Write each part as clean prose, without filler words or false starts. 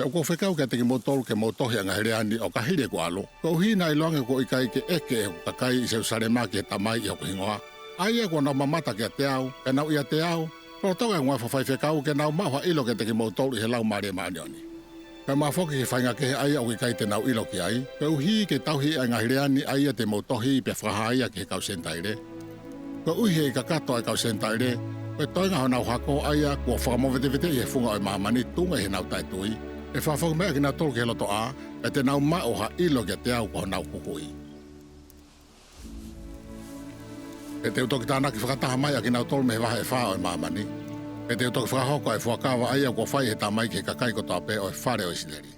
o ko whekau ke teki motolu ke motohi anga hereani o ka hire ko alo. Ko uhina I loange ko ikai ke eke e kakai I seu sarema ke tamai I hoko hingoa. Ai e ko nau mamata ke te au, ke nau ia te au. Pero tau e ngoi whawhai whekau ke nau maua ilo ke teki motolu I he lau maare maanioni. Pe mafoki ke whainga ke ai au ikai te nau ilo ki ai. Pe uhi ke tauhi anga hereani ai te motohi pe whahaia ke kau sentaire. Ko uhi e kakato e kau sentaire. Pe toinga honau hako aia kua whakamowete I he funga o mamani tunga he nau taitui. E whawhau mea ki nau tolu ke loto a, e te nau mao ha ilo ke te au ko honau kukui. E te utoki tāna ki whakataha mai a ki nau tolu me he waha e whaa o mamani. E te utoki whakahoko e whakawa aia kua whai he tā mai ke kakai ko toa pe o e whare o isileri.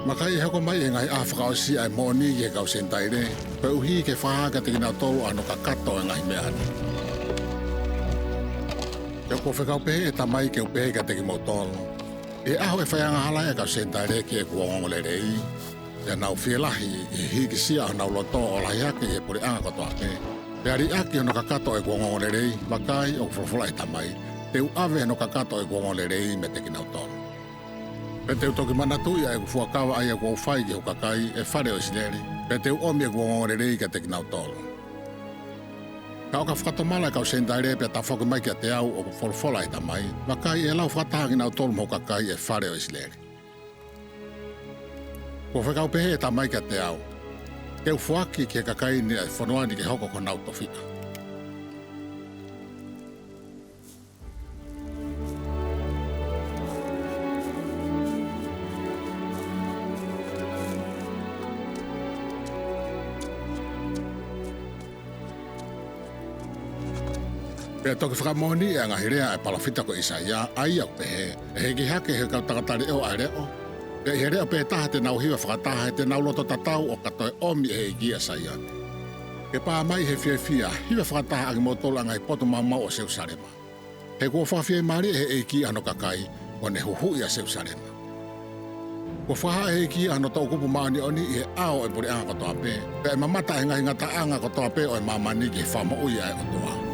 Makai e hoko mai e ngai a whakao si ai mōni ki he kau sentaire, pe uhi ke whahaka te ki nau tolu ano ka kato e ngai mea ani. Ke ko whekau pehe e tamai ke upehe ka teki motolo. E aho e whaianga hala e kau sentaire ki e kua ngongole rei. E nau whielahi e hiki sia o nau loto o lahi ake e puri anga kotoa ke. Pe ari ake ono ka kato e kua ngongole rei, makai o kufurfula e tamai. Te u ave no ka kato e kua ngongole rei me teki nau tolo. Pe te utoki manatuia e kufuakawa ai e kua ufai ki hukakai e whare o isileri. Pe te u omi e kua ngongole rei ka teki nau tolo. Ka o ka whakatomala e kau sentaire pe ta whoki mai ki a te au o kufolfola e tamai, makai e lau whakatahangi nau tolu mo kakai e whare o isileri. Ko whekau pehe e tamai ki a te au, ke ufuaki ki e kakai ni e whanuani ke hoko ko nau tofika. Pea toki whakamoni e anga hirea e palawhita ko Isaia, ai au pehe, e heki hake he kau takatari eo ai reo. Pea he reo pe taha te nau hiwa whakataha he te nau loto tatau o katoe omi e heki Isaia. Ke paa mai he whia hiwa whakataha angi motola ngai poto mamau o seu sarema. He kua whawhia maari e he eki ano kakai, o ne huhui a seu sarema. Kua whaha e heki ano tau kupu maani oni i he ao e puri anga kotoa pe, pea e mamata e ngai ngata anga kotoa pe o e mamani ki he whama ui ai kotoa.